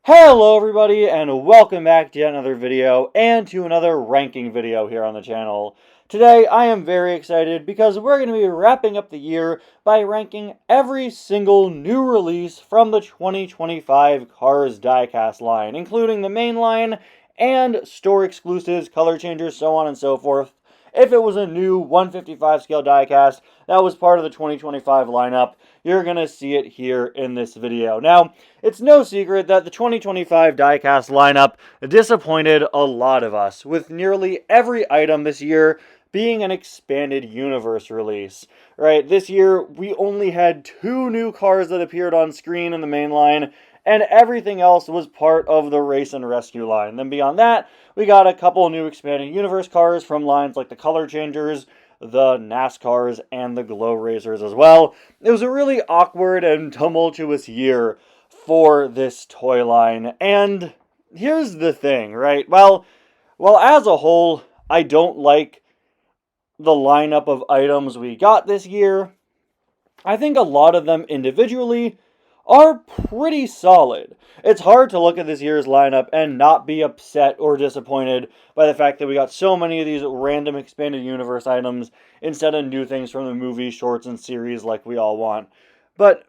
Hello everybody and welcome back to yet another video and to another ranking video here on the channel. Today I am very excited because we're going to be wrapping up the year by ranking every single new release from the 2025 Cars Diecast line, including the main line and store exclusives, color changers, so on and so forth. If it was a new 155 scale diecast that was part of the 2025 lineup, you're going to see it here in this video. Now, it's no secret that the 2025 diecast lineup disappointed a lot of us, with nearly every item this year being an expanded universe release. Right, this year we only had 2 new cars that appeared on screen in the main line, and everything else was part of the Race and Rescue line. Then beyond that, we got a couple new expanded universe cars from lines like the Color Changers, the NASCARs, and the Glow Racers as well. It was a really awkward and tumultuous year for this toy line. And here's the thing, right? Well, as a whole, I don't like the lineup of items we got this year. I think a lot of them individually are pretty solid. It's hard to look at this year's lineup and not be upset or disappointed by the fact that we got so many of these random expanded universe items instead of new things from the movies, shorts, and series like we all want. But,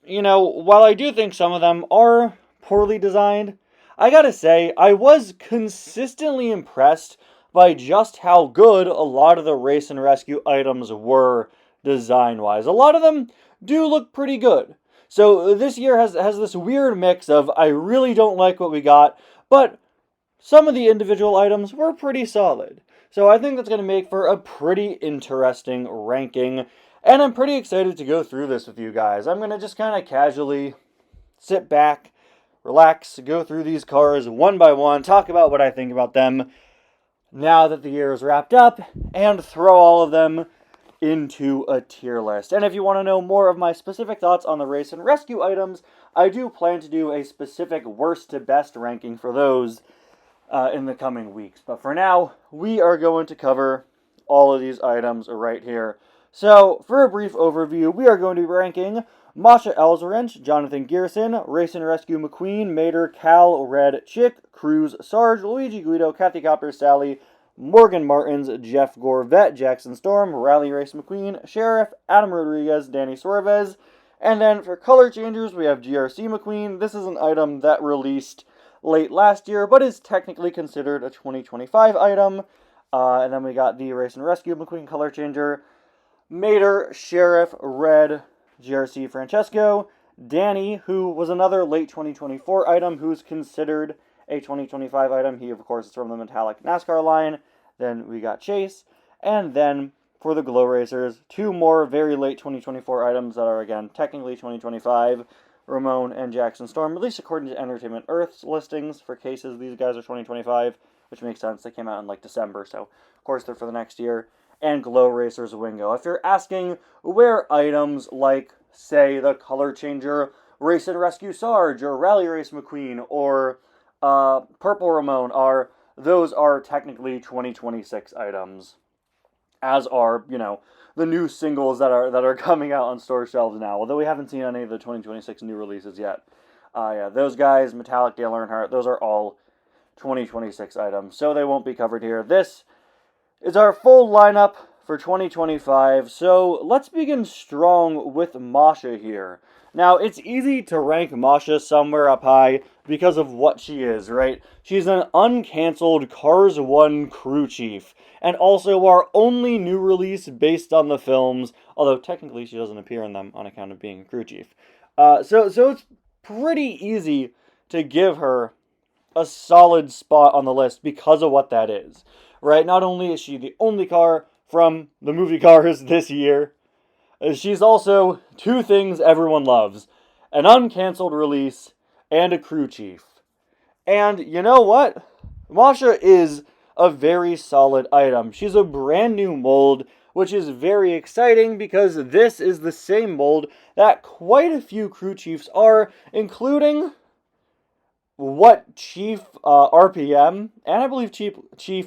you know, while I do think some of them are poorly designed, I gotta say, I was consistently impressed by just how good a lot of the Race and Rescue items were design-wise. A lot of them do look pretty good. So this year has this weird mix of I really don't like what we got, but some of the individual items were pretty solid. So I think that's going to make for a pretty interesting ranking, and I'm pretty excited to go through this with you guys. I'm going to just kind of casually sit back, relax, go through these cars one by one, talk about what I think about them now that the year is wrapped up, and throw all of them into a tier list. And if you want to know more of my specific thoughts on the Race and Rescue items, I do plan to do a specific worst to best ranking for those in the coming weeks. But for now, we are going to cover all of these items right here. So, for a brief overview, we are going to be ranking Masha Elzerent, Jonathan Gearson, Race and Rescue McQueen, Mater, Cal, Red, Chick, Cruz, Sarge, Luigi Guido, Kathy Copper, Sally, Morgan Martins, Jeff Gorvet, Jackson Storm, Riley Race McQueen, Sheriff, Adam Rodriguez, Danny Sorvez. And then for color changers, we have GRC McQueen. This is an item that released late last year, but is technically considered a 2025 item. And then we got the Race and Rescue McQueen color changer, Mater, Sheriff, Red, GRC Francesco, Danny, who was another late 2024 item who's considered a 2025 item. He, of course, is from the metallic NASCAR line. Then we got Chase. And then for the Glow Racers, 2 more very late 2024 items that are, again, technically 2025. Ramon and Jackson Storm, at least according to Entertainment Earth's listings for cases. These guys are 2025, which makes sense. They came out in, like, December, so, of course, they're for the next year. And Glow Racers Wingo. If you're asking where items like, say, the Color Changer, Race and Rescue Sarge, or Rally Race McQueen, or Purple Ramon those are technically 2026 items, as are, you know, the new singles that are coming out on store shelves now, although we haven't seen any of the 2026 new releases yet. Yeah, those guys, Metallic, Dale Earnhardt, those are all 2026 items, so they won't be covered here. This is our full lineup for 2025, so let's begin strong with Masha here. Now, it's easy to rank Masha somewhere up high because of what she is, right? She's an uncanceled Cars 1 crew chief, and also our only new release based on the films, although technically she doesn't appear in them on account of being a crew chief. So it's pretty easy to give her a solid spot on the list because of what that is, right? Not only is she the only car from the movie Cars this year, she's also 2 things everyone loves: an uncanceled release and a crew chief. And you know what? Masha is a very solid item. She's a brand new mold, which is very exciting because this is the same mold that quite a few crew chiefs are, including what Chief RPM and I believe Chief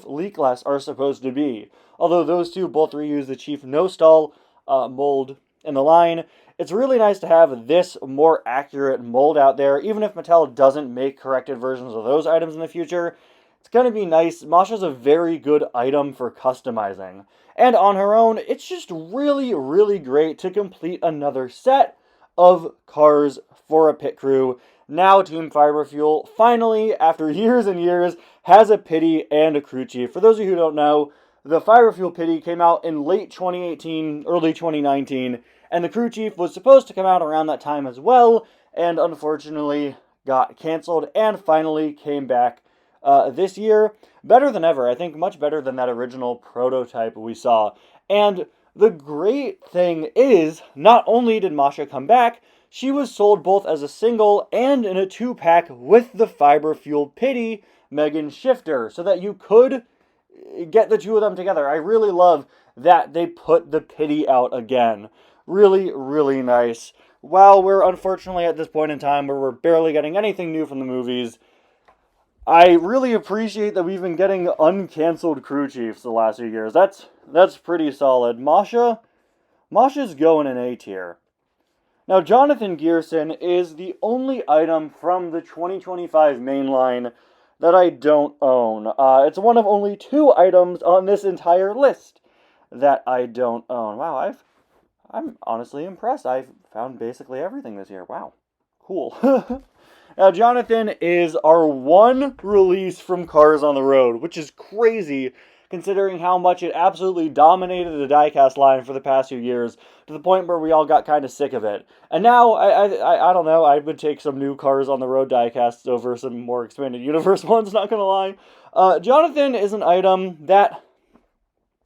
Leakless are supposed to be. Although those two both reuse the Chief No Stall mold in the line. It's really nice to have this more accurate mold out there, even if Mattel doesn't make corrected versions of those items in the future. It's going to be nice. Masha's a very good item for customizing. And on her own, it's just really, really great to complete another set of cars for a pit crew. Now Team Fiber Fuel, finally, after years and years, has a pity and a crew chief. For those of you who don't know, the Fiber Fuel pity came out in late 2018, early 2019, and the crew chief was supposed to come out around that time as well, and unfortunately got canceled and finally came back this year. Better than ever. I think much better than that original prototype we saw. And the great thing is, not only did Masha come back, she was sold both as a single and in a 2-pack with the Fiber Fuel Pity Megan Shifter, so that you could get the two of them together. I really love that they put the Pity out again. Really, really nice. While we're unfortunately at this point in time where we're barely getting anything new from the movies, I really appreciate that we've been getting uncanceled crew chiefs the last few years. That's pretty solid. Masha's going in A tier. Now, Jonathan Gearson is the only item from the 2025 mainline that I don't own. It's one of only 2 items on this entire list that I don't own. Wow, I'm honestly impressed. I've found basically everything this year. Wow, cool. Now, Jonathan is our one release from Cars on the Road, which is crazy considering how much it absolutely dominated the Diecast line for the past few years, to the point where we all got kind of sick of it. And now, I don't know, I would take some new Cars on the Road Diecasts over some more expanded universe ones, not gonna lie. Jonathan is an item that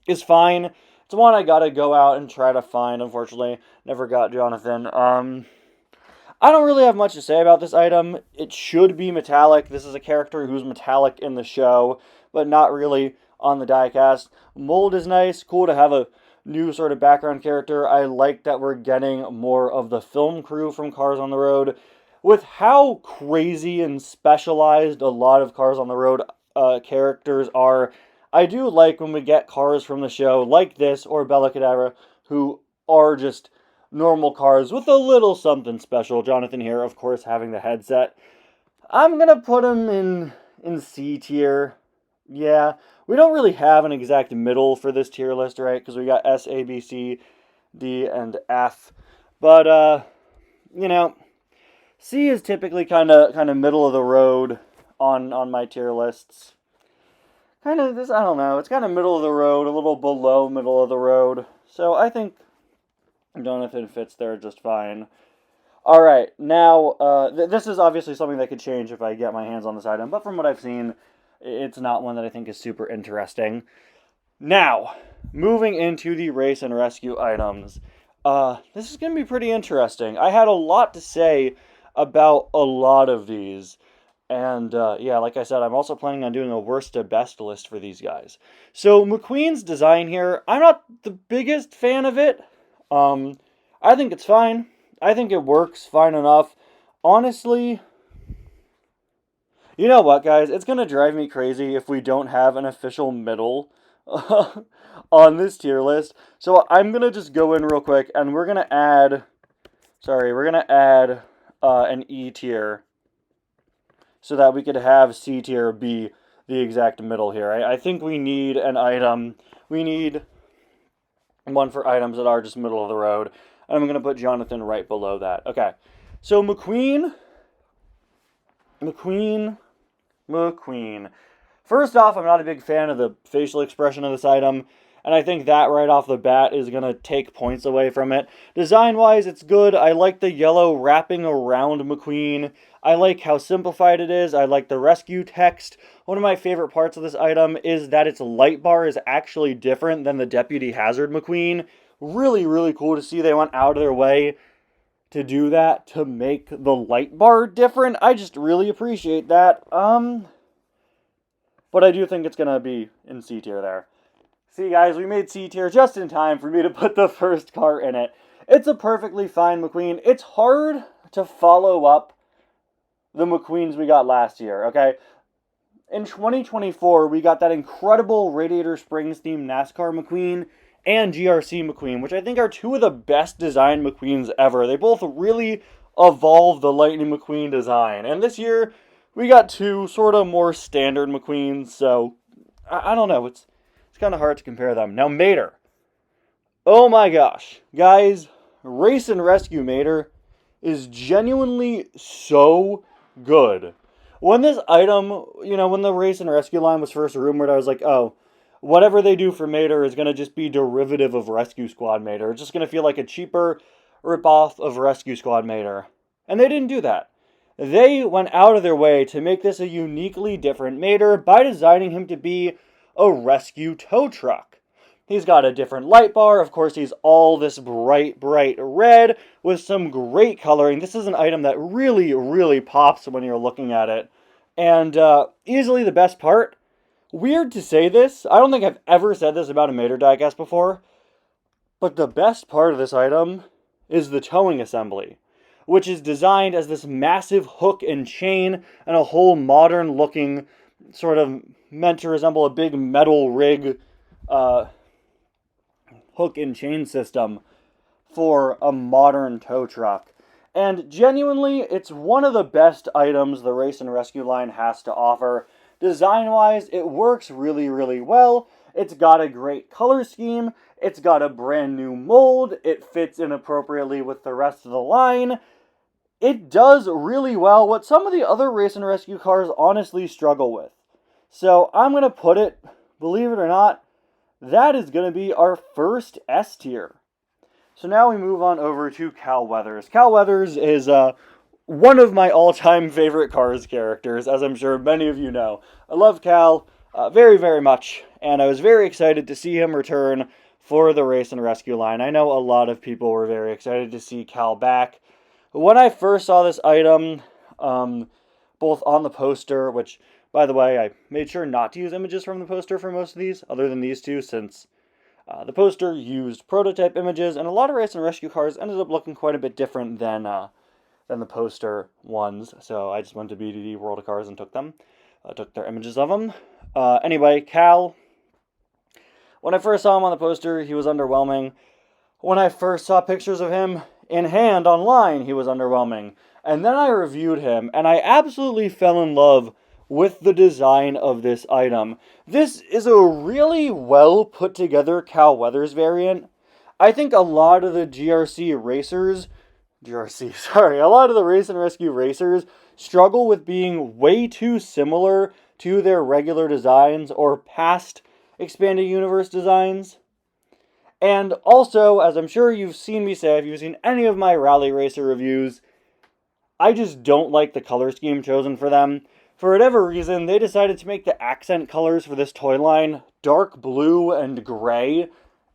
is fine. It's one I gotta go out and try to find, unfortunately. Never got Jonathan. I don't really have much to say about this item. It should be metallic. This is a character who's metallic in the show, but not really on the diecast. Mold is nice. Cool to have a new sort of background character. I like that we're getting more of the film crew from Cars on the Road. With how crazy and specialized a lot of Cars on the Road characters are, I do like when we get cars from the show like this or Bella Cadavra who are just normal cars with a little something special. Jonathan here, of course, having the headset. I'm gonna put him in C tier. Yeah, we don't really have an exact middle for this tier list, right? Because we got S, A, B, C, D, and F. But you know, C is typically kind of middle of the road on my tier lists. Kind of this, I don't know. It's kind of middle of the road, a little below middle of the road. So I think Jonathan fits there just fine. Alright, now, this is obviously something that could change if I get my hands on this item, but from what I've seen, it's not one that I think is super interesting. Now, moving into the race and rescue items. This is going to be pretty interesting. I had a lot to say about a lot of these. And, yeah, like I said, I'm also planning on doing a worst to best list for these guys. So, McQueen's design here, I'm not the biggest fan of it. I think it's fine. I think it works fine enough. Honestly, you know what, guys? It's going to drive me crazy if we don't have an official middle on this tier list. So I'm going to just go in real quick, and we're going to add an E tier so that we could have C tier be the exact middle here. I think we need an item. We need one for items that are just middle of the road. And I'm going to put Jonathan right below that. Okay. So McQueen. First off, I'm not a big fan of the facial expression of this item. And I think that right off the bat is going to take points away from it. Design-wise, it's good. I like the yellow wrapping around McQueen. I like how simplified it is. I like the rescue text. One of my favorite parts of this item is that its light bar is actually different than the Deputy Hazard McQueen. Really, really cool to see they went out of their way to do that, to make the light bar different. I just really appreciate that. But I do think it's going to be in C tier there. See, guys, we made C tier just in time for me to put the first car in it. It's a perfectly fine McQueen. It's hard to follow up the McQueens we got last year, okay? In 2024, we got that incredible Radiator Springs themed NASCAR McQueen, and GRC McQueen, which I think are two of the best designed McQueens ever. They both really evolved the Lightning McQueen design. And this year, we got two sort of more standard McQueens, so I don't know. It's kind of hard to compare them. Now, Mater. Oh my gosh. Guys, Race and Rescue Mater is genuinely so good. When this item, when the Race and Rescue line was first rumored, I was like, oh, whatever they do for Mater is going to just be derivative of Rescue Squad Mater. It's just going to feel like a cheaper ripoff of Rescue Squad Mater. And they didn't do that. They went out of their way to make this a uniquely different Mater by designing him to be a rescue tow truck. He's got a different light bar. Of course, he's all this bright red with some great coloring. This is an item that really, really pops when you're looking at it. And easily the best part. Weird to say this. I don't think I've ever said this about a Mater diecast before. But the best part of this item is the towing assembly, which is designed as this massive hook and chain and a whole modern looking, sort of meant to resemble a big metal rig hook and chain system for a modern tow truck. And genuinely, it's one of the best items the Race and Rescue line has to offer. Design-wise, it works really, really well. It's got a great color scheme. It's got a brand new mold. It fits in appropriately with the rest of the line. It does really well what some of the other Race and Rescue cars honestly struggle with. So I'm going to put it, believe it or not, that is going to be our first S tier. So now we move on over to Cal Weathers. Cal Weathers is one of my all-time favorite Cars characters, as I'm sure many of you know. I love Cal very, very much, and I was very excited to see him return for the Race and Rescue line. I know a lot of people were very excited to see Cal back. When I first saw this item, both on the poster, which, by the way, I made sure not to use images from the poster for most of these, other than these two, since the poster used prototype images, and a lot of Race and Rescue cars ended up looking quite a bit different than the poster ones. So I just went to BDD World of Cars and took their images of them. Anyway, Cal, when I first saw him on the poster, he was underwhelming. When I first saw pictures of him in hand online, he was underwhelming. And then I reviewed him, and I absolutely fell in love with the design of this item. This is a really well put together Cal Weathers variant. I think a lot of the a lot of the Race and Rescue racers struggle with being way too similar to their regular designs or past Expanded Universe designs. And also, as I'm sure you've seen me say, if you've seen any of my Rally Racer reviews, I just don't like the color scheme chosen for them. For whatever reason, they decided to make the accent colors for this toy line dark blue and gray,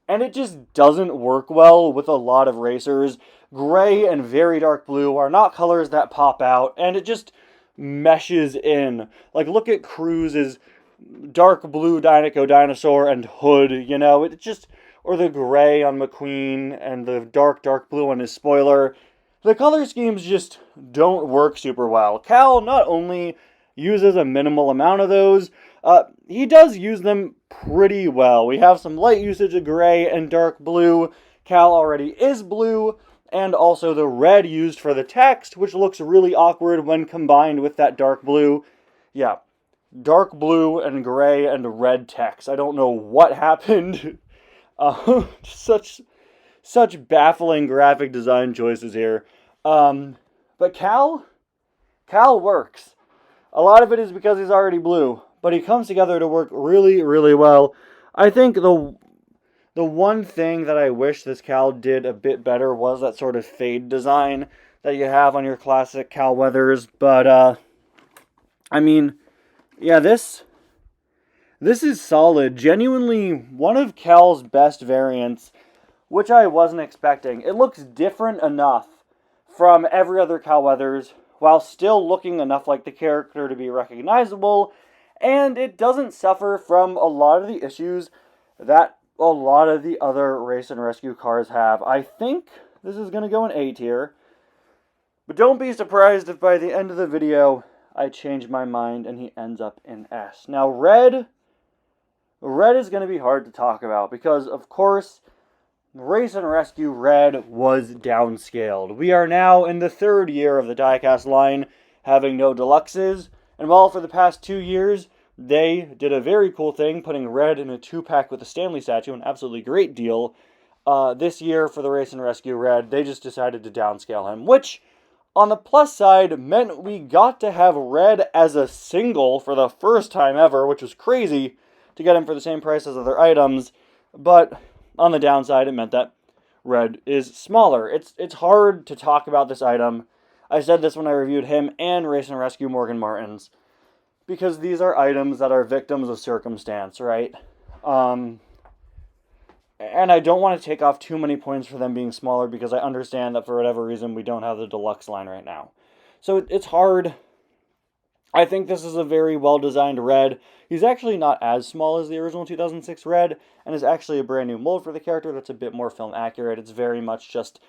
and it just doesn't work well with a lot of racers. Gray and very dark blue are not colors that pop out, and it just meshes in. Like, look at Cruise's dark blue Dinoco Dinosaur and hood, it just, or the gray on McQueen and the dark blue on his spoiler. The color schemes just don't work super well. Cal not only uses a minimal amount of those, he does use them pretty well. We have some light usage of gray and dark blue. Cal already is blue, and also the red used for the text, which looks really awkward when combined with that dark blue. Yeah, dark blue and gray and red text. I don't know what happened. Such baffling graphic design choices here. But Cal works. A lot of it is because he's already blue, but he comes together to work really, really well. I think the one thing that I wish this Cal did a bit better was that sort of fade design that you have on your classic Cal Weathers. But, I mean, yeah, this is solid. Genuinely one of Cal's best variants, which I wasn't expecting. It looks different enough from every other Cal Weathers, while still looking enough like the character to be recognizable, and it doesn't suffer from a lot of the issues that a lot of the other Race and Rescue cars have. I think this is going to go in A tier, but don't be surprised if by the end of the video I change my mind and he ends up in S. Now, Red Red is going to be hard to talk about because, of course, Race and Rescue Red was downscaled. We are now in the third year of the Diecast line having no deluxes, and while for the past 2 years they did a very cool thing, putting Red in a 2-pack with the Stanley statue, an absolutely great deal, this year for the Race and Rescue Red, they just decided to downscale him, which, on the plus side, meant we got to have Red as a single for the first time ever, which was crazy to get him for the same price as other items, but on the downside, it meant that Red is smaller. It's hard to talk about this item. I said this when I reviewed him and Race and Rescue Morgan Martins, because these are items that are victims of circumstance, right? And I don't want to take off too many points for them being smaller, because I understand that for whatever reason we don't have the deluxe line right now. So it's hard. I think this is a very well-designed Red. He's actually not as small as the original 2006 Red, and is actually a brand new mold for the character that's a bit more film accurate. It's very much just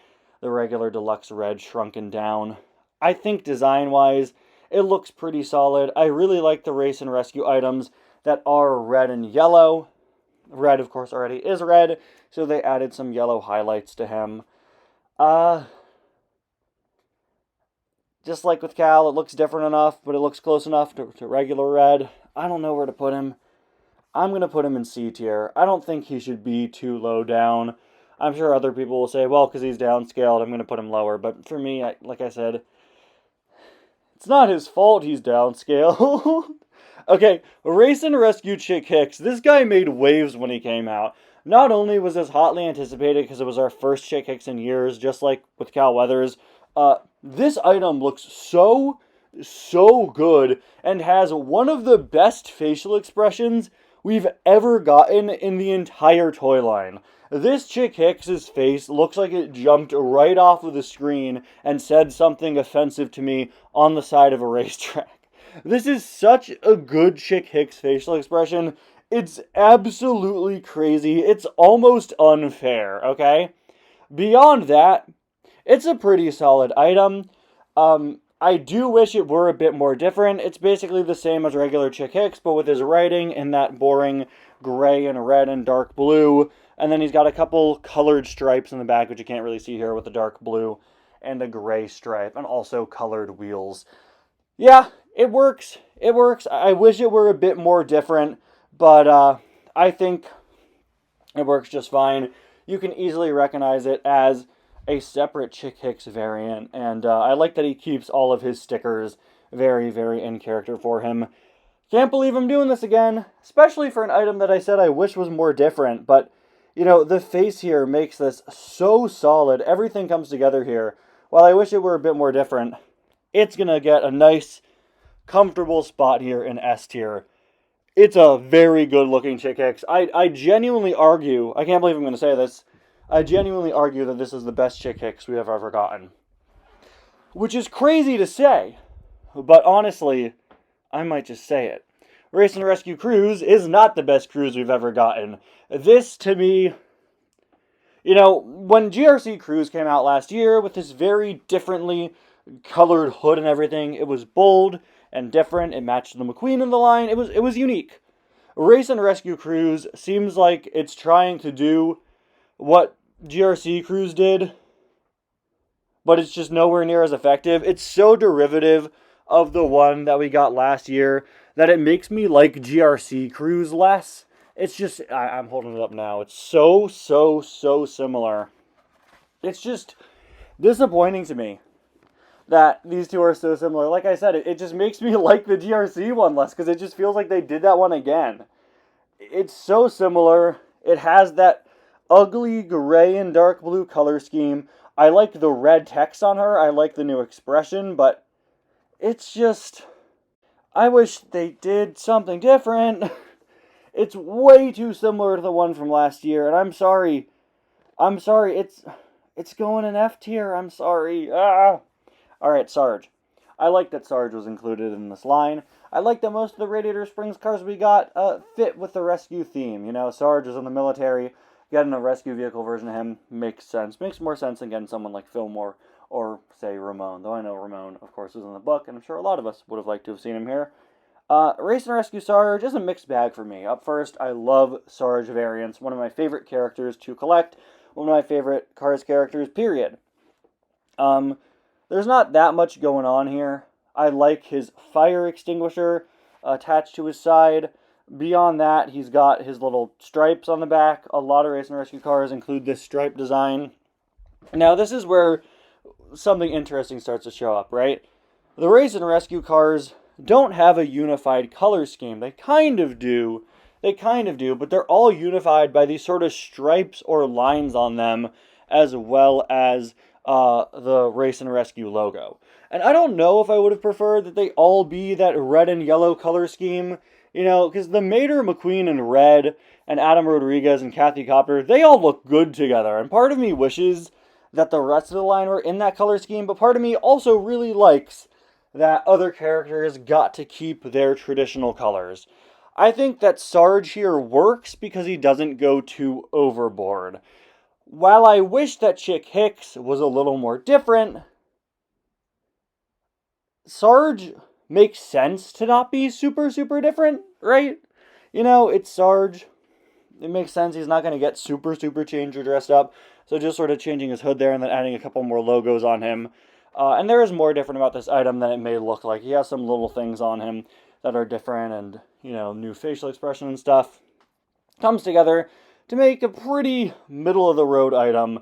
the regular deluxe Red shrunken down. I think design-wise, it looks pretty solid. I really like the Race and Rescue items that are red and yellow. Red, of course, already is red, so they added some yellow highlights to him. Just like with Cal, it looks different enough, but it looks close enough to regular Red. I don't know where to put him. I'm going to put him in C tier. I don't think he should be too low down. I'm sure other people will say, well, because he's downscaled, I'm going to put him lower. But for me, like I said, it's not his fault he's downscaled. Okay, Race and Rescue Chick Hicks. This guy made waves when he came out. Not only was this hotly anticipated because it was our first Chick Hicks in years, just like with Cal Weathers, this item looks so good and has one of the best facial expressions we've ever gotten in the entire toy line. This Chick Hicks' face looks like it jumped right off of the screen and said something offensive to me on the side of a racetrack. This is such a good Chick Hicks facial expression. It's absolutely crazy. It's almost unfair, okay? Beyond that, it's a pretty solid item. I do wish it were a bit more different. It's basically the same as regular Chick Hicks, but with his writing in that boring gray and red and dark blue. And then he's got a couple colored stripes in the back, which you can't really see here, with the dark blue and a gray stripe, and also colored wheels. Yeah, it works. It works. I wish it were a bit more different, but I think it works just fine. You can easily recognize it as a separate Chick Hicks variant, and I like that he keeps all of his stickers very, very in character for him. Can't believe I'm doing this again, especially for an item that I said I wish was more different, but, you know, the face here makes this so solid. Everything comes together here. While I wish it were a bit more different, it's going to get a nice, comfortable spot here in S tier. It's a very good-looking Chick Hicks. I genuinely argue, I can't believe I'm going to say this, I genuinely argue that this is the best Chick Hicks we have ever gotten. Which is crazy to say, but honestly, I might just say it. Race and Rescue Cruise is not the best cruise we've ever gotten. This, to me, you know, when GRC Cruise came out last year with this very differently colored hood and everything, it was bold and different. It matched the McQueen in the line. It was unique. Race and Rescue Cruise seems like it's trying to do what GRC Cruise did, but it's just nowhere near as effective. It's so derivative of the one that we got last year that it makes me like GRC Cruise less. It's just, I'm holding it up now. It's so similar. It's just disappointing to me that these two are so similar. Like I said, it just makes me like the GRC one less, because it just feels like they did that one again. It's so similar. It has that ugly gray and dark blue color scheme. I like the red text on her. I like the new expression, but it's just, I wish they did something different. It's way too similar to the one from last year, and I'm sorry. It's going in F tier. I'm sorry. Alright, Sarge. I like that Sarge was included in this line. I like that most of the Radiator Springs cars we got fit with the rescue theme. You know, Sarge was in the military. Getting a rescue vehicle version of him makes sense. Makes more sense than getting someone like Fillmore or, say, Ramon. Though I know Ramon, of course, is in the book, and I'm sure a lot of us would have liked to have seen him here. Race and Rescue Sarge is a mixed bag for me. Up first, I love Sarge variants, one of my favorite characters to collect, one of my favorite Cars characters, period. There's not that much going on here. I like his fire extinguisher attached to his side. Beyond that, he's got his little stripes on the back. A lot of Race and Rescue cars include this stripe design. Now, this is where something interesting starts to show up, right? The Race and Rescue cars don't have a unified color scheme. They kind of do. But they're all unified by these sort of stripes or lines on them, as well as the Race and Rescue logo. And I don't know if I would have preferred that they all be that red and yellow color scheme, you know, because the Mater McQueen in red and Adam Rodriguez and Kathy Copter, they all look good together. And part of me wishes that the rest of the line were in that color scheme, but part of me also really likes that other characters got to keep their traditional colors. I think that Sarge here works because he doesn't go too overboard. While I wish that Chick Hicks was a little more different, Sarge makes sense to not be super different, right? You know, it's Sarge. It makes sense. He's not going to get super changed or dressed up. So just sort of changing his hood there and then adding a couple more logos on him. And there is more different about this item than it may look like. He has some little things on him that are different and, you know, new facial expression and stuff. Comes together to make a pretty middle-of-the-road item.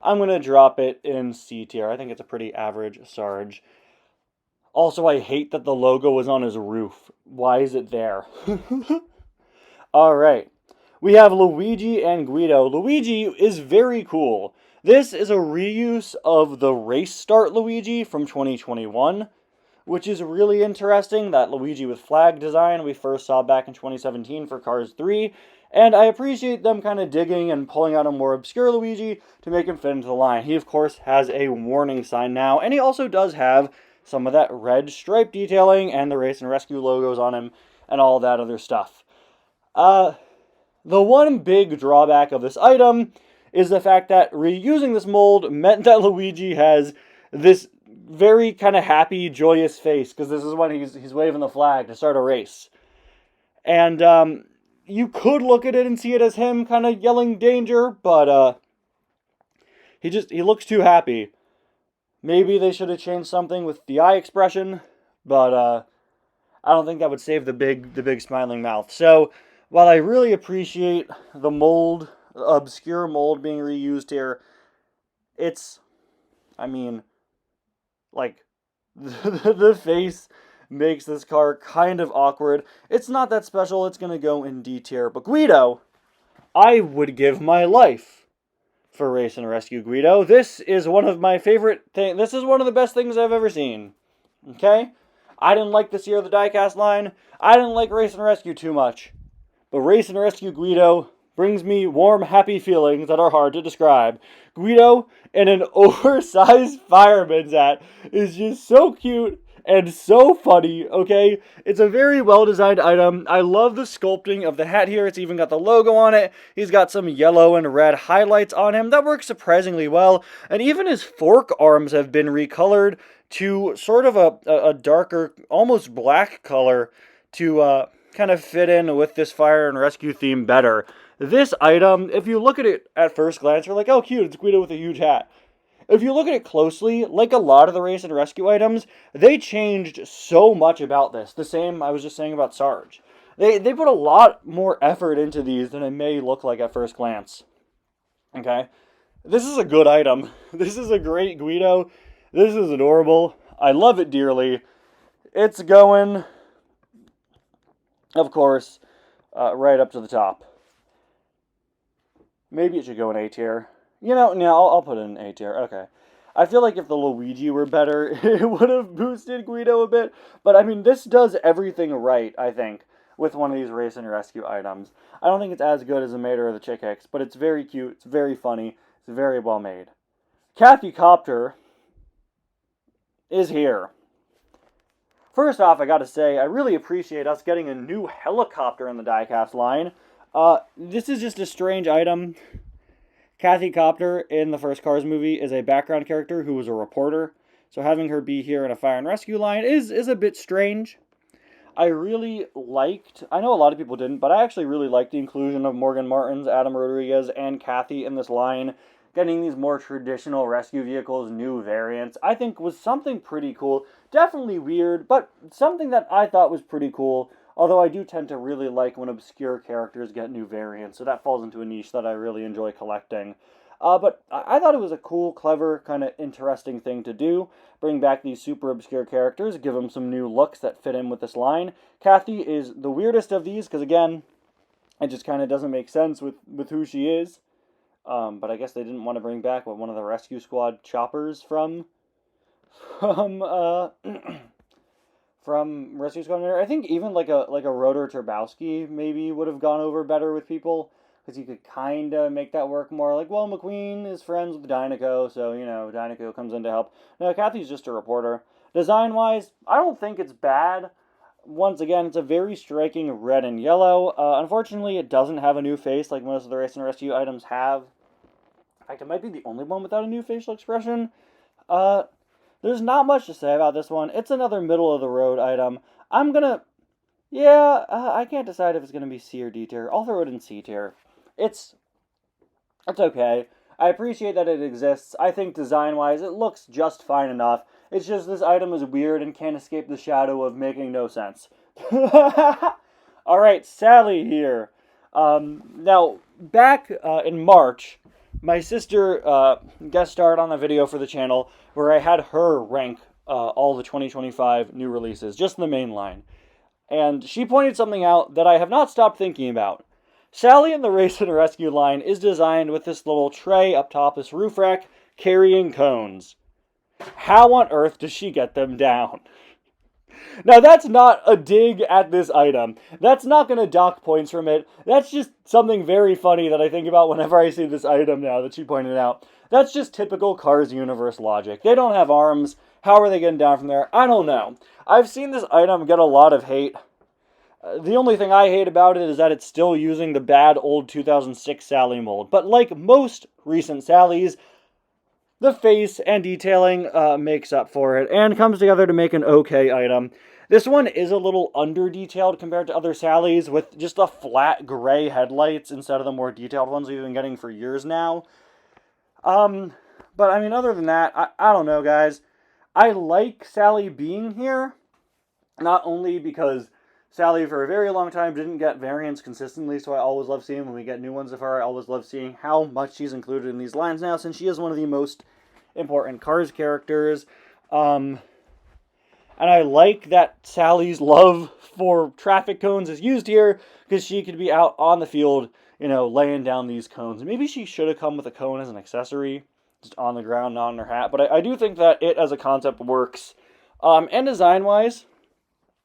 I'm going to drop it in C tier. I think it's a pretty average Sarge. Also, I hate that the logo is on his roof. Why is it there? Alright. We have Luigi and Guido. Luigi is very cool. This is a reuse of the Race Start Luigi from 2021, which is really interesting. That Luigi with flag design we first saw back in 2017 for Cars 3, and I appreciate them kind of digging and pulling out a more obscure Luigi to make him fit into the line. He, of course, has a warning sign now, and he also does have some of that red stripe detailing and the Race and Rescue logos on him and all that other stuff. The one big drawback of this item is the fact that reusing this mold meant that Luigi has this very kind of happy, joyous face, because this is when he's waving the flag to start a race. And you could look at it and see it as him kind of yelling danger, but he looks too happy. Maybe they should have changed something with the eye expression, but I don't think that would save the big smiling mouth. So while I really appreciate the mold, obscure mold being reused here, it's, I mean, like, the face makes this car kind of awkward. It's not that special. It's going to go in D tier. But Guido, I would give my life for Race and Rescue Guido. This is one of my favorite things. This is one of the best things I've ever seen. Okay? I didn't like this year of the Diecast line. I didn't like Race and Rescue too much. But Race and Rescue Guido brings me warm, happy feelings that are hard to describe. Guido in an oversized fireman's hat is just so cute and so funny, okay? It's a very well-designed item. I love the sculpting of the hat here. It's even got the logo on it. He's got some yellow and red highlights on him. That works surprisingly well. And even his fork arms have been recolored to sort of a darker, almost black color to kind of fit in with this fire and rescue theme better. This item, if you look at it at first glance, you're like, oh, cute, it's Guido with a huge hat. If you look at it closely, like a lot of the Race and Rescue items, they changed so much about this. The same I was just saying about Sarge. They put a lot more effort into these than it may look like at first glance. Okay? This is a good item. This is a great Guido. This is adorable. I love it dearly. It's going, of course, right up to the top. Maybe it should go in A tier. You know, no, I'll put it in A tier. Okay. I feel like if the Luigi were better, it would have boosted Guido a bit. But, I mean, this does everything right, I think, with one of these Race and Rescue items. I don't think it's as good as the Mater or the Chick Hicks, but it's very cute, it's very funny, it's very well made. Kathy Copter is here. First off, I gotta say, I really appreciate us getting a new helicopter in the Diecast line. This is just a strange item. Kathy Copter in the first Cars movie is a background character who was a reporter, so having her be here in a fire and rescue line is a bit strange. I really liked, I know a lot of people didn't, but I actually really liked the inclusion of Morgan Martins, Adam Rodriguez, and Kathy in this line. Getting these more traditional rescue vehicles, new variants, I think was something pretty cool. Definitely weird, but something that I thought was pretty cool. Although I do tend to really like when obscure characters get new variants, so that falls into a niche that I really enjoy collecting. But I thought it was a cool, clever, kind of interesting thing to do. Bring back these super obscure characters, give them some new looks that fit in with this line. Kathy is the weirdest of these, because again, it just kind of doesn't make sense with who she is. But I guess they didn't want to bring back one of the rescue squad choppers from from Rescue Squad. I think even like a Rotor Turbowski maybe would have gone over better with people, because you could kind of make that work more. Like, well, McQueen is friends with Dynaco, so, you know, Dynaco comes in to help. No, Kathy's just a reporter. Design-wise, I don't think it's bad. Once again, it's a very striking red and yellow. Unfortunately, it doesn't have a new face like most of the Race and Rescue items have. In fact, it might be the only one without a new facial expression. There's not much to say about this one. It's another middle-of-the-road item. I can't decide if it's going to be C or D tier. I'll throw it in C tier. It's okay. I appreciate that it exists. I think design-wise, it looks just fine enough. It's just this item is weird and can't escape the shadow of making no sense. Alright, Sally here. Now, back in March, my sister guest starred on a video for the channel where I had her rank all the 2025 new releases, just in the main line. And she pointed something out that I have not stopped thinking about. Sally in the Race and Rescue line is designed with this little tray up top, this roof rack, carrying cones. How on earth does she get them down? Now, that's not a dig at this item. That's not going to dock points from it. That's just something very funny that I think about whenever I see this item now that she pointed out. That's just typical Cars Universe logic. They don't have arms. How are they getting down from there? I don't know. I've seen this item get a lot of hate. The only thing I hate about it is that it's still using the bad old 2006 Sally mold. But like most recent Sallys, the face and detailing makes up for it and comes together to make an okay item. This one is a little under-detailed compared to other Sallys, with just the flat gray headlights instead of the more detailed ones we've been getting for years now. But I mean, other than that, I don't know, guys. I like Sally being here, not only because Sally for a very long time didn't get variants consistently, so I always love seeing when we get new ones of her. I always love seeing how much she's included in these lines now, since she is one of the most important Cars characters. And I like that Sally's love for traffic cones is used here, because she could be out on the field, you know, laying down these cones. Maybe she should have come with a cone as an accessory, just on the ground, not on her hat. But I do think that it as a concept works. And design-wise,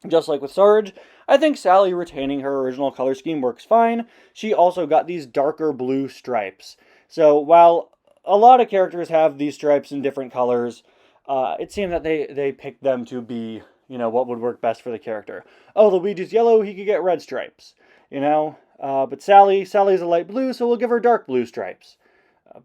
just like with Sarge, I think Sally retaining her original color scheme works fine. She also got these darker blue stripes. So while a lot of characters have these stripes in different colors, it seemed that they picked them to be, you know, what would work best for the character. Oh, Luigi's yellow, he could get red stripes, you know? But Sally's a light blue, so we'll give her dark blue stripes.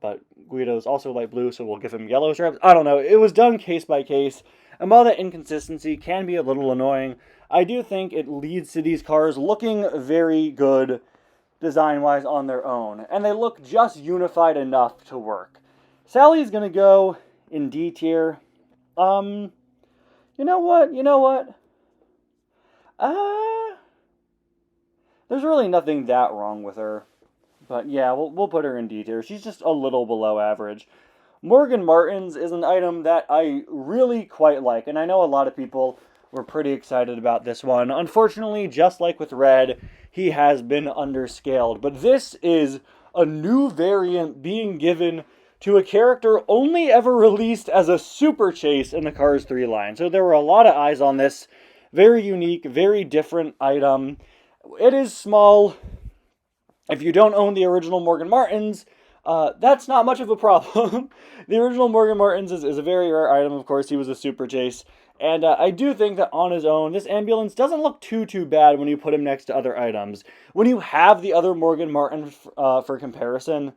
But Guido's also light blue, so we'll give him yellow stripes. I don't know. It was done case by case. And while that inconsistency can be a little annoying, I do think it leads to these cars looking very good design-wise on their own. And they look just unified enough to work. Sally's going to go in D tier. You know what? There's really nothing that wrong with her. But yeah, we'll put her in D tier. She's just a little below average. Morgan Martins is an item that I really quite like, and I know a lot of people were pretty excited about this one. Unfortunately, just like with Red, he has been underscaled. But this is a new variant being given to a character only ever released as a super chase in the Cars 3 line. So there were a lot of eyes on this. Very unique, very different item. It is small. If you don't own the original Morgan Martins, that's not much of a problem. The original Morgan Martins is a very rare item. Of course, he was a super chase. And I do think that on his own, this ambulance doesn't look too bad when you put him next to other items. When you have the other Morgan Martin for comparison,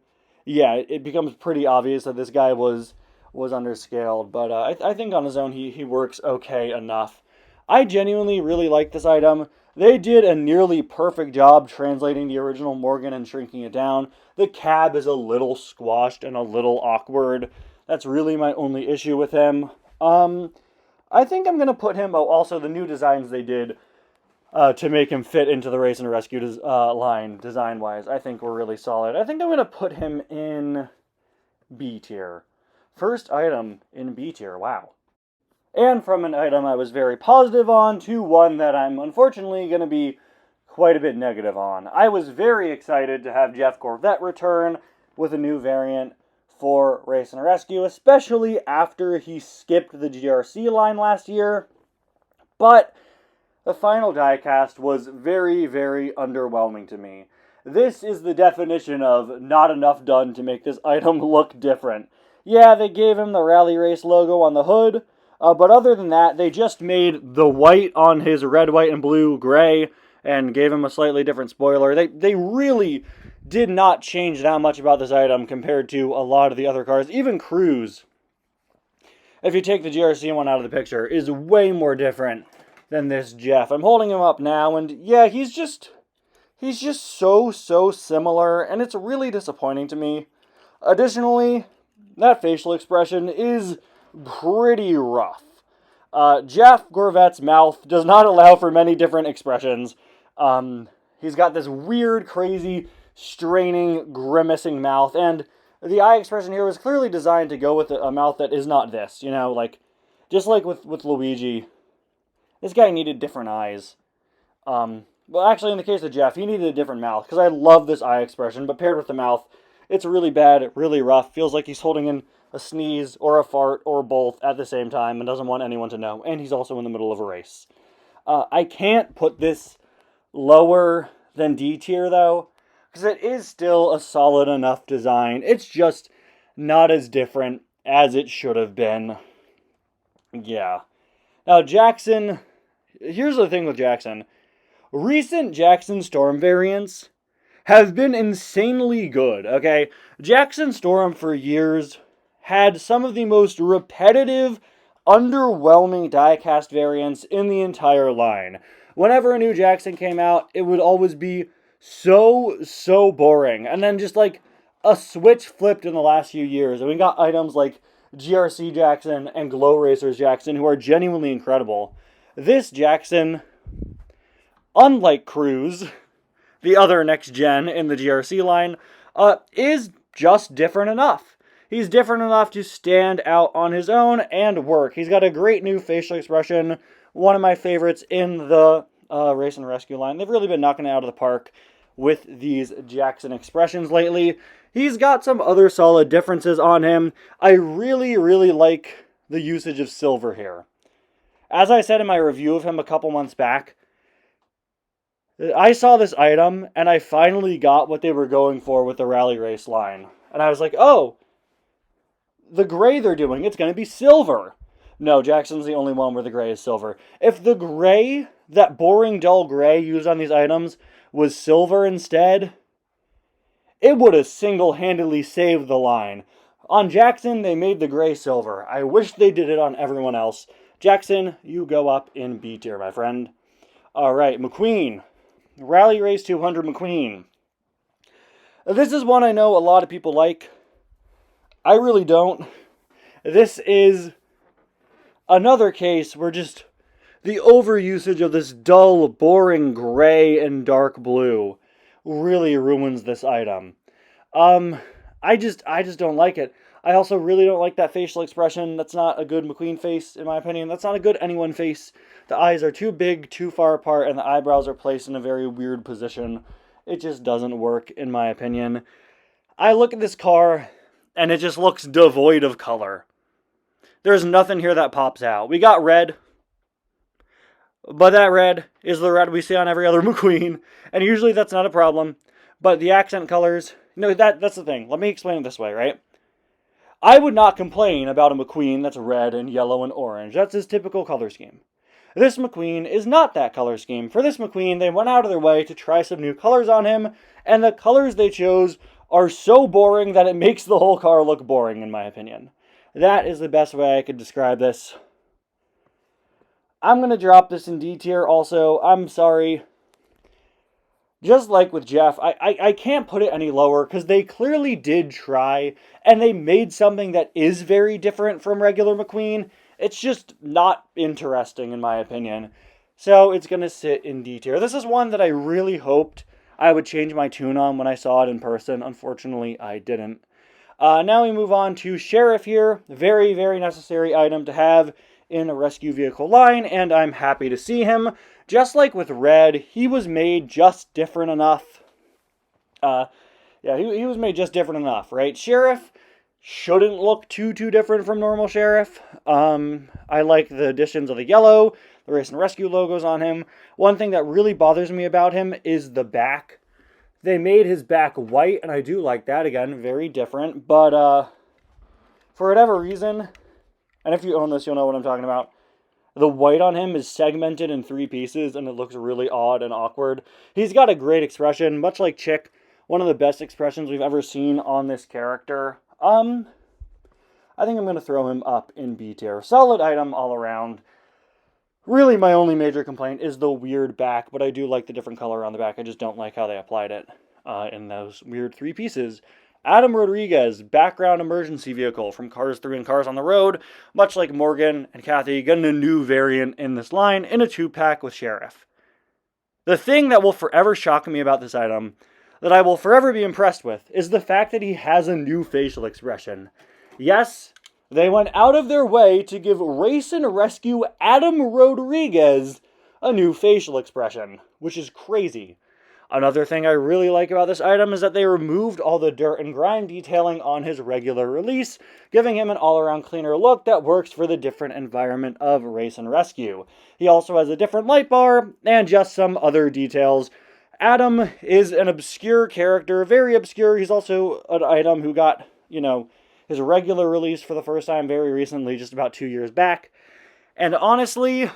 yeah, it becomes pretty obvious that this guy was underscaled. But I think on his own, he works okay enough. I genuinely really like this item. They did a nearly perfect job translating the original Morgan and shrinking it down. The cab is a little squashed and a little awkward. That's really my only issue with him. I think I'm going to put him, also the new designs they did to make him fit into the Race and Rescue line, design-wise, I think were really solid. I think I'm going to put him in B tier. First item in B tier, wow. And from an item I was very positive on to one that I'm unfortunately going to be quite a bit negative on. I was very excited to have Jeff Corvette return with a new variant for Race and Rescue, especially after he skipped the GRC line last year. But the final diecast was very, very underwhelming to me. This is the definition of not enough done to make this item look different. Yeah, they gave him the Rally Race logo on the hood, but other than that, they just made the white on his red, white, and blue gray and gave him a slightly different spoiler. They really did not change that much about this item compared to a lot of the other cars. Even Cruz, if you take the GRC one out of the picture, is way more different than this Jeff. I'm holding him up now, and yeah, he's just so similar, and it's really disappointing to me. Additionally, that facial expression is pretty rough. Jeff Corvette's mouth does not allow for many different expressions. He's got this weird, crazy, straining, grimacing mouth, and the eye expression here was clearly designed to go with a mouth that is not this, you know, like, just like with Luigi. This guy needed different eyes. Well, actually, in the case of Jeff, he needed a different mouth, because I love this eye expression, but paired with the mouth, it's really bad, really rough, feels like he's holding in a sneeze or a fart or both at the same time and doesn't want anyone to know, and he's also in the middle of a race. I can't put this lower than D tier, though, because it is still a solid enough design. It's just not as different as it should have been. Yeah. Now, Jackson, here's the thing with Jackson. Recent Jackson Storm variants have been insanely good, okay? Jackson Storm for years had some of the most repetitive, underwhelming diecast variants in the entire line. Whenever a new Jackson came out, it would always be so boring. And then just like a switch flipped in the last few years, and we got items like GRC Jackson and Glow Racers Jackson, who are genuinely incredible. This Jackson, unlike Cruz, the other next gen in the GRC line, is just different enough. He's different enough to stand out on his own and work. He's got a great new facial expression, one of my favorites in the Race and Rescue line. They've really been knocking it out of the park with these Jackson expressions lately. He's got some other solid differences on him. I really like the usage of silver here. As I said in my review of him a couple months back, I saw this item, and I finally got what they were going for with the Rally Race line. And I was like, oh, the gray they're doing, it's going to be silver. No, Jackson's the only one where the gray is silver. If the gray, that boring dull gray used on these items, was silver instead, it would have single-handedly saved the line. On Jackson, they made the gray silver. I wish they did it on everyone else. Jackson, you go up in B tier, my friend. Alright, McQueen. Rally Race 200 McQueen. This is one I know a lot of people like. I really don't. This is another case where just the overusage of this dull, boring gray and dark blue really ruins this item. I just don't like it. I also really don't like that facial expression. That's not a good McQueen face, in my opinion. That's not a good anyone face. The eyes are too big, too far apart, and the eyebrows are placed in a very weird position. It just doesn't work, in my opinion. I look at this car, and it just looks devoid of color. There's nothing here that pops out. We got red, but that red is the red we see on every other McQueen, and usually that's not a problem. But the accent colors, that's the thing. Let me explain it this way, right? I would not complain about a McQueen that's red and yellow and orange. That's his typical color scheme. This McQueen is not that color scheme. For this McQueen, they went out of their way to try some new colors on him, and the colors they chose are so boring that it makes the whole car look boring, in my opinion. That is the best way I could describe this. I'm going to drop this in D tier also. I'm sorry. Just like with Jeff, I can't put it any lower because they clearly did try and they made something that is very different from regular McQueen. It's just not interesting in my opinion. So it's going to sit in D tier. This is one that I really hoped I would change my tune on when I saw it in person. Unfortunately, I didn't. Now we move on to Sheriff here. Very, very necessary item to have in a rescue vehicle line, and I'm happy to see him. Just like with Red, he was made just different enough. Yeah, he was made just different enough, right? Sheriff shouldn't look too different from normal Sheriff. I like the additions of the yellow, the race and rescue logos on him. One thing that really bothers me about him is the back. They made his back white, and I do like that. Again, very different. But for whatever reason, and if you own this, you'll know what I'm talking about. The white on him is segmented in 3 pieces, and it looks really odd and awkward. He's got a great expression, much like Chick. One of the best expressions we've ever seen on this character. I think I'm going to throw him up in B tier. Solid item all around. Really, my only major complaint is the weird back, but I do like the different color on the back. I just don't like how they applied it in those weird 3 pieces. Adam Rodriguez, background emergency vehicle from Cars 3 and Cars on the Road. Much like Morgan and Kathy, getting a new variant in this line in a 2-pack with Sheriff. The thing that will forever shock me about this item, that I will forever be impressed with, is the fact that he has a new facial expression. Yes, they went out of their way to give Race and Rescue Adam Rodriguez a new facial expression, which is crazy. Another thing I really like about this item is that they removed all the dirt and grime detailing on his regular release, giving him an all-around cleaner look that works for the different environment of Race and Rescue. He also has a different light bar, and just some other details. Adam is an obscure character, very obscure. He's also an item who got, his regular release for the first time very recently, just about 2 years back. And honestly,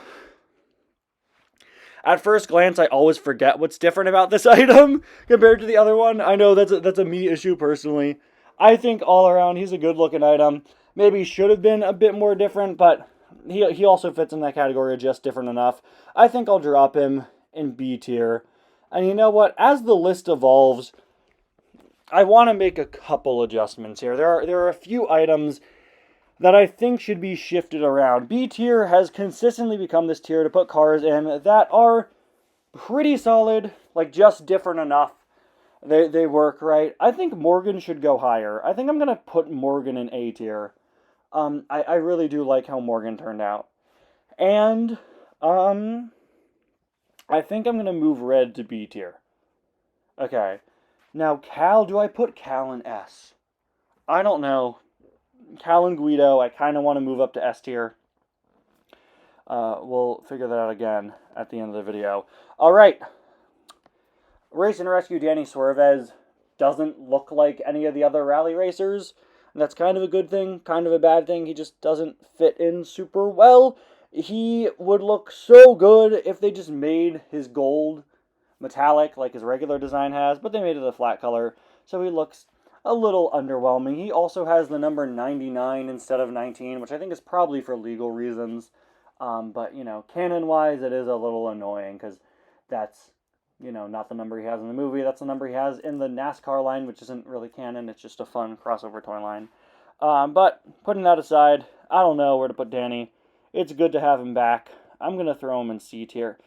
at first glance, I always forget what's different about this item compared to the other one. I know that's a me issue personally. I think all around, he's a good-looking item. Maybe should have been a bit more different, but he also fits in that category of just different enough. I think I'll drop him in B tier. And you know what? As the list evolves, I want to make a couple adjustments here. There are a few items that I think should be shifted around. B tier has consistently become this tier to put cars in that are pretty solid, like just different enough. They work, right? I think Morgan should go higher. I think I'm going to put Morgan in A tier. I really do like how Morgan turned out. And I think I'm going to move Red to B tier. Okay. Now, Cal, do I put Cal in S? I don't know. Cal and Guido, I kind of want to move up to S tier. We'll figure that out again at the end of the video. Alright. Race and Rescue Danny Suarez doesn't look like any of the other rally racers. And that's kind of a good thing, kind of a bad thing. He just doesn't fit in super well. He would look so good if they just made his gold metallic like his regular design has, but they made it a flat color, so he looks a little underwhelming. He also has the number 99 instead of 19, which I think is probably for legal reasons. But, canon-wise, it is a little annoying, because that's, not the number he has in the movie. That's the number he has in the NASCAR line, which isn't really canon. It's just a fun crossover toy line. But, putting that aside, I don't know where to put Danny. It's good to have him back. I'm going to throw him in C tier.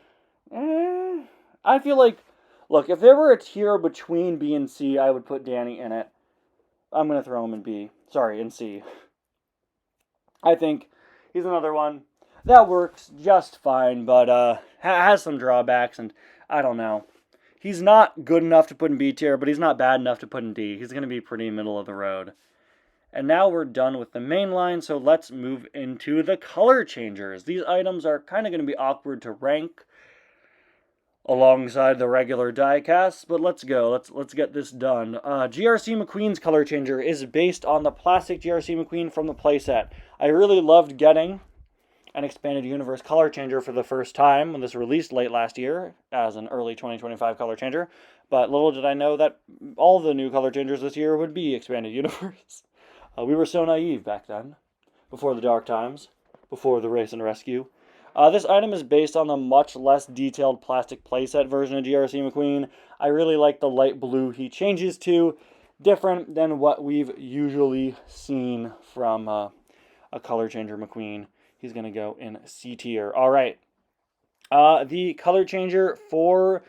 I feel like, look, if there were a tier between B and C, I would put Danny in it. I'm going to throw him in B. Sorry, in C. I think he's another one that works just fine, but has some drawbacks, and I don't know. He's not good enough to put in B tier, but he's not bad enough to put in D. He's going to be pretty middle of the road. And now we're done with the main line, so let's move into the color changers. These items are kind of going to be awkward to rank alongside the regular diecast, but let's go. Let's get this done. GRC McQueen's color changer is based on the plastic GRC McQueen from the playset. I really loved getting an expanded universe color changer for the first time when this released late last year as an early 2025 color changer, but little did I know that all the new color changers this year would be expanded universe. We were so naive back then, before the dark times, before the race and rescue. This item is based on the much less detailed plastic playset version of GRC McQueen. I really like the light blue he changes to, different than what we've usually seen from a color changer McQueen. He's going to go in C tier. All right. The color changer for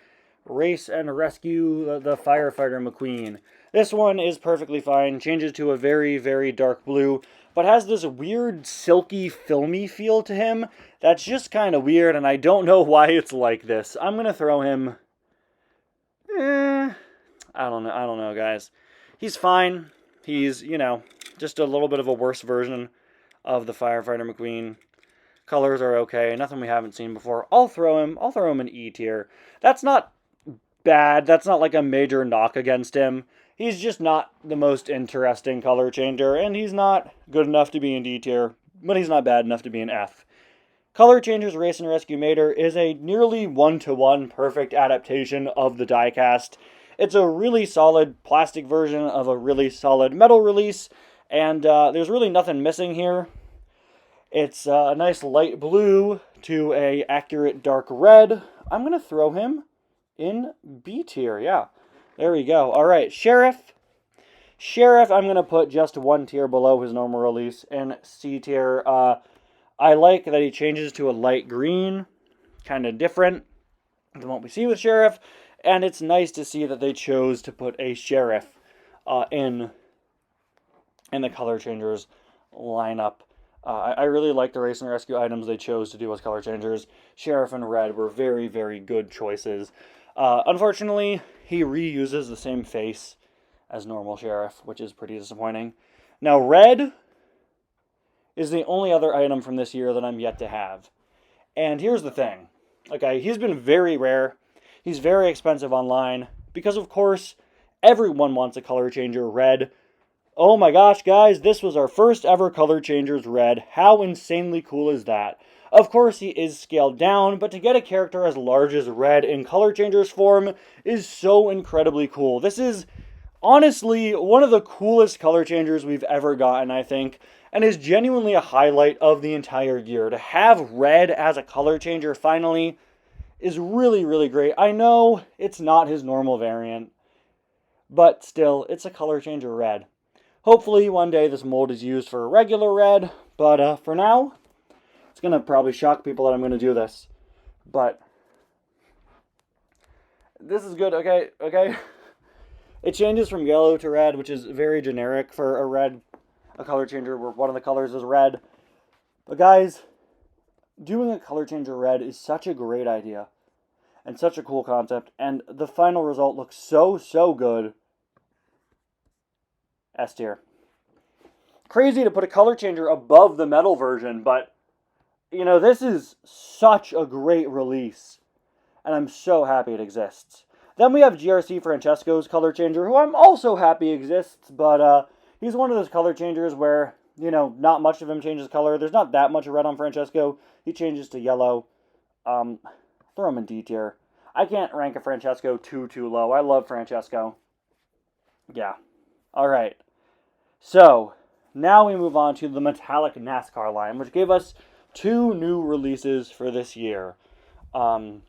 Race and Rescue the Firefighter McQueen. This one is perfectly fine. Changes to a very, very dark blue, but has this weird, silky, filmy feel to him that's just kind of weird, and I don't know why it's like this. I'm going to throw him... I don't know, guys. He's fine. He's, just a little bit of a worse version of the Firefighter McQueen. Colors are okay. Nothing we haven't seen before. I'll throw him in E tier. That's not bad. That's not like a major knock against him. He's just not the most interesting color changer, and he's not good enough to be in D tier, but he's not bad enough to be in F. Color Changers Race and Rescue Mater is a nearly one-to-one perfect adaptation of the diecast. It's a really solid plastic version of a really solid metal release, and there's really nothing missing here. It's a nice light blue to a accurate dark red. I'm going to throw him in B tier, yeah. There we go. All right, Sheriff. Sheriff, I'm going to put just one tier below his normal release in C tier. I like that he changes to a light green, kind of different than what we see with Sheriff, and it's nice to see that they chose to put a Sheriff in the color changers lineup. I really like the Race and Rescue items they chose to do as color changers. Sheriff and Red were very, very good choices. Unfortunately, he reuses the same face as normal Sheriff, which is pretty disappointing. Now, Red is the only other item from this year that I'm yet to have. And here's the thing. Okay, he's been very rare. He's very expensive online because, of course, everyone wants a color changer Red. Oh my gosh, guys, this was our first ever color changers Red. How insanely cool is that? Of course, he is scaled down, but to get a character as large as Red in color changers form is so incredibly cool. This is honestly one of the coolest color changers we've ever gotten, I think, and is genuinely a highlight of the entire year. To have Red as a color changer finally is really, really great. I know it's not his normal variant, but still, it's a color changer Red. Hopefully one day this mold is used for a regular Red, but for now, it's going to probably shock people that I'm going to do this. But this is good, okay? It changes from yellow to red, which is very generic for a color changer where one of the colors is red. But guys, doing a color changer Red is such a great idea and such a cool concept, and the final result looks so, so good. S tier. Crazy to put a color changer above the metal version, but, this is such a great release, and I'm so happy it exists. Then we have GRC Francesco's color changer, who I'm also happy exists, but he's one of those color changers where, not much of him changes color. There's not that much red on Francesco. He changes to yellow. Throw him in D tier. I can't rank a Francesco too low. I love Francesco. Yeah. All right. So, now we move on to the Metallic NASCAR line, which gave us 2 new releases for this year. And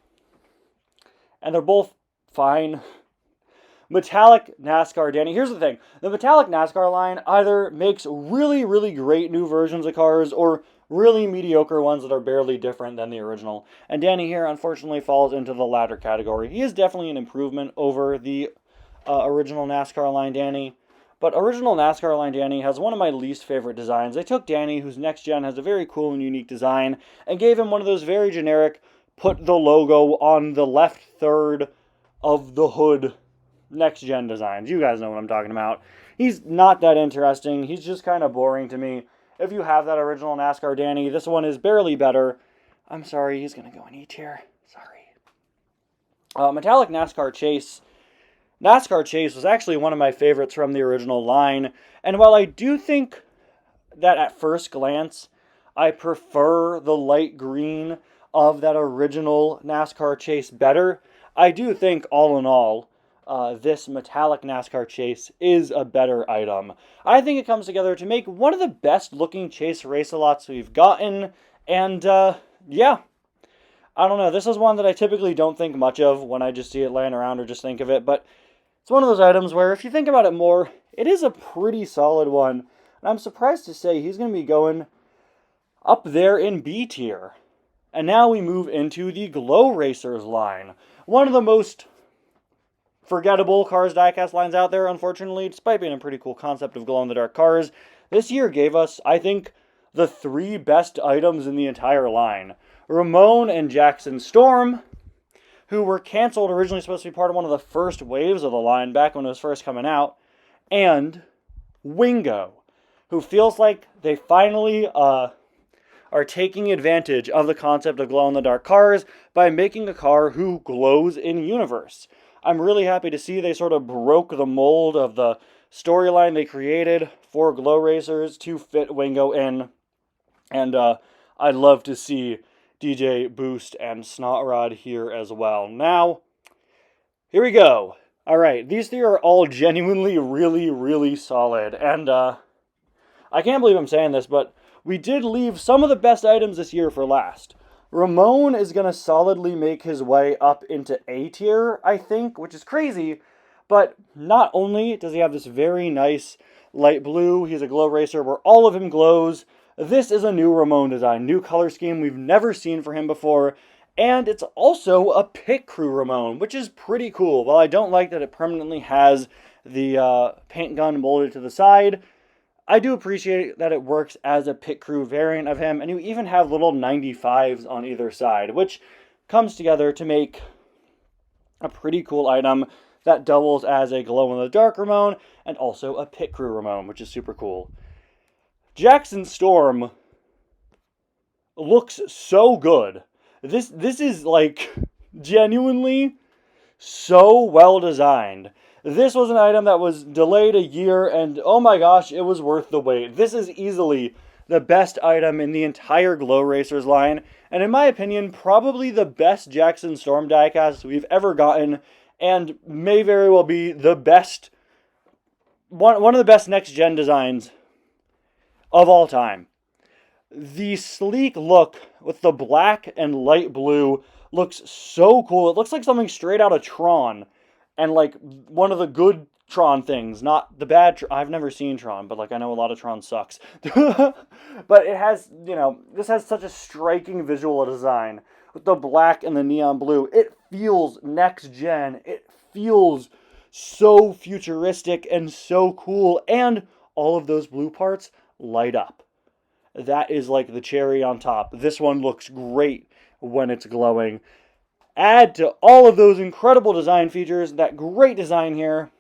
they're both fine. Metallic NASCAR Danny. Here's the thing. The Metallic NASCAR line either makes really, really great new versions of cars or really mediocre ones that are barely different than the original. And Danny here, unfortunately, falls into the latter category. He is definitely an improvement over the original NASCAR line Danny. But original NASCAR line Danny has one of my least favorite designs. They took Danny, whose next gen has a very cool and unique design, and gave him one of those very generic, put the logo on the left third of the hood next gen designs. You guys know what I'm talking about. He's not that interesting. He's just kind of boring to me. If you have that original NASCAR Danny, this one is barely better. I'm sorry, he's going to go in E tier. Sorry. Metallic NASCAR Chase. NASCAR Chase was actually one of my favorites from the original line, and while I do think that at first glance I prefer the light green of that original NASCAR Chase better, I do think all in all this Metallic NASCAR Chase is a better item. I think it comes together to make one of the best looking Chase race-a-lots we've gotten, and yeah, I don't know, this is one that I typically don't think much of when I just see it laying around or just think of it, but it's one of those items where if you think about it more, it is a pretty solid one. And I'm surprised to say he's going to be going up there in B tier. And now we move into the Glow Racers line. One of the most forgettable Cars Diecast lines out there, unfortunately, despite being a pretty cool concept of glow-in-the-dark cars. This year gave us, I think, the 3 best items in the entire line. Ramon and Jackson Storm, who were canceled, originally supposed to be part of one of the first waves of the line back when it was first coming out, and Wingo, who feels like they finally are taking advantage of the concept of glow-in-the-dark cars by making a car who glows in universe. I'm really happy to see they sort of broke the mold of the storyline they created for Glow Racers to fit Wingo in. And I'd love to see DJ Boost and Snotrod here as well. Now, here we go. Alright, these 3 are all genuinely really, really solid. And I can't believe I'm saying this, but we did leave some of the best items this year for last. Ramon is going to solidly make his way up into A tier, I think, which is crazy. But not only does he have this very nice light blue, he's a glow racer where all of him glows. This is a new Ramon design, new color scheme we've never seen for him before. And it's also a pit crew Ramon, which is pretty cool. While I don't like that it permanently has the paint gun molded to the side, I do appreciate that it works as a pit crew variant of him, and you even have little 95s on either side, which comes together to make a pretty cool item that doubles as a glow-in-the-dark Ramon and also a pit crew Ramon, which is super cool. Jackson Storm looks so good. This is like genuinely so well designed. This was an item that was delayed a year, and oh my gosh, it was worth the wait. This is easily the best item in the entire Glow Racers line, and in my opinion, probably the best Jackson Storm diecast we've ever gotten, and may very well be the best, one of the best next-gen designs of all time. The sleek look with the black and light blue looks so cool. It looks like something straight out of Tron. And, like, one of the good Tron things, not the bad I've never seen Tron, but, like, I know a lot of Tron sucks. But it has, you know, this has such a striking visual design. With the black and the neon blue, it feels next-gen. It feels so futuristic and so cool. And all of those blue parts light up. That is, like, the cherry on top. This one looks great when it's glowing. Add to all of those incredible design features, that great design here,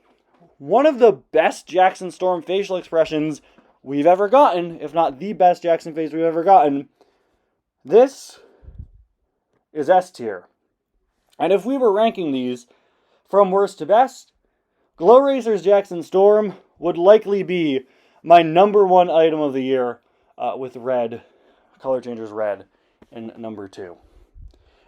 one of the best Jackson Storm facial expressions we've ever gotten, if not the best Jackson face we've ever gotten. This is S tier. And if we were ranking these from worst to best, Glow Racers Jackson Storm would likely be my #1 item of the year, with red, color changers red, in #2.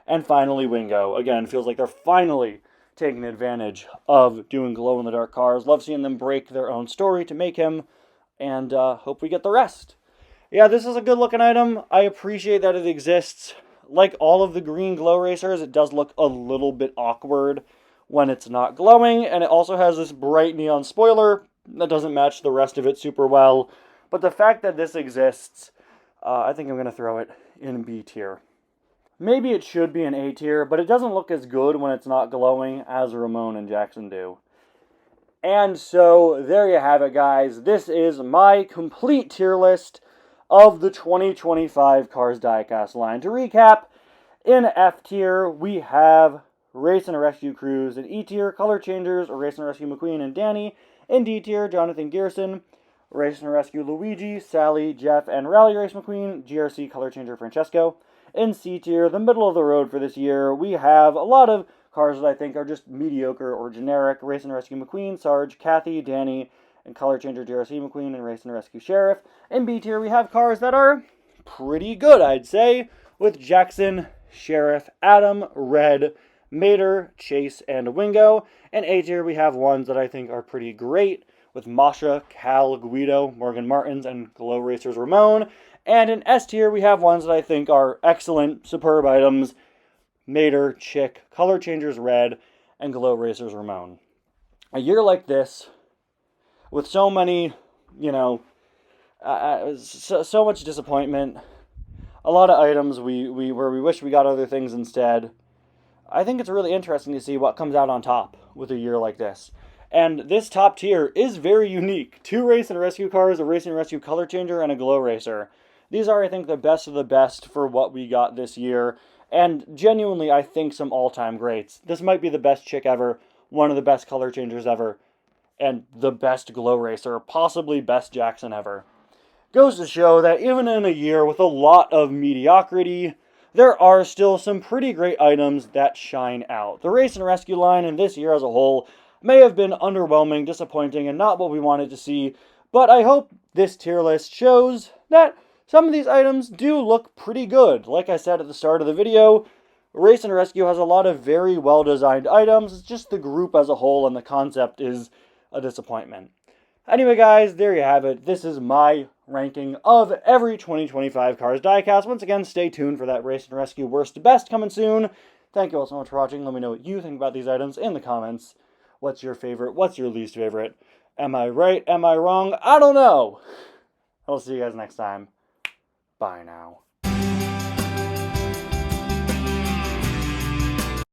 And finally, Wingo. Again, feels like they're finally taking advantage of doing glow-in-the-dark cars. Love seeing them break their own story to make him, and hope we get the rest. Yeah, this is a good-looking item. I appreciate that it exists. Like all of the green glow racers, it does look a little bit awkward when it's not glowing, and it also has this bright neon spoiler that doesn't match the rest of it super well. But the fact that this exists, I think I'm going to throw it in B tier. Maybe it should be an A tier, but it doesn't look as good when it's not glowing as Ramon and Jackson do. And so, there you have it, guys. This is my complete tier list of the 2025 Cars Diecast line. To recap, in F tier, we have Race and Rescue Crews. In E tier, Color Changers, Race and Rescue McQueen and Danny. In D tier, Jonathan Gearson, Race and Rescue Luigi, Sally, Jeff, and Rally Race McQueen, GRC Color Changer Francesco. In C tier, the middle of the road for this year, we have a lot of cars that I think are just mediocre or generic. Race and Rescue McQueen, Sarge, Kathy, Danny, and Color Changer GRC McQueen, and Race and Rescue Sheriff. In B tier, we have cars that are pretty good, I'd say, with Jackson, Sheriff, Adam, Red, Mater, Chase, and Wingo. In A tier, we have ones that I think are pretty great, with Masha, Cal, Guido, Morgan Martins, and Glow Racers Ramon. And in S tier, we have ones that I think are excellent, superb items, Mater, Chick, Color Changers Red, and Glow Racers Ramon. A year like this, with so many, so much disappointment, a lot of items where we wish we got other things instead. I think it's really interesting to see what comes out on top with a year like this. And this top tier is very unique. 2 Race and Rescue cars, a Race and Rescue Color Changer, and a Glow Racer. These are, I think, the best of the best for what we got this year. And genuinely, I think some all-time greats. This might be the best Chick ever, one of the best Color Changers ever, and the best Glow Racer, possibly best Jackson ever. Goes to show that even in a year with a lot of mediocrity, there are still some pretty great items that shine out. The Race and Rescue line in this year as a whole may have been underwhelming, disappointing, and not what we wanted to see, but I hope this tier list shows that some of these items do look pretty good. Like I said at the start of the video, Race and Rescue has a lot of very well-designed items. It's just the group as a whole and the concept is a disappointment. Anyway, guys, there you have it. This is my ranking of every 2025 Cars Diecast. Once again, stay tuned for that Race and Rescue Worst to Best coming soon. Thank you all so much for watching. Let me know what you think about these items in the comments. What's your favorite? What's your least favorite? Am I right? Am I wrong? I don't know. I'll see you guys next time. Bye now.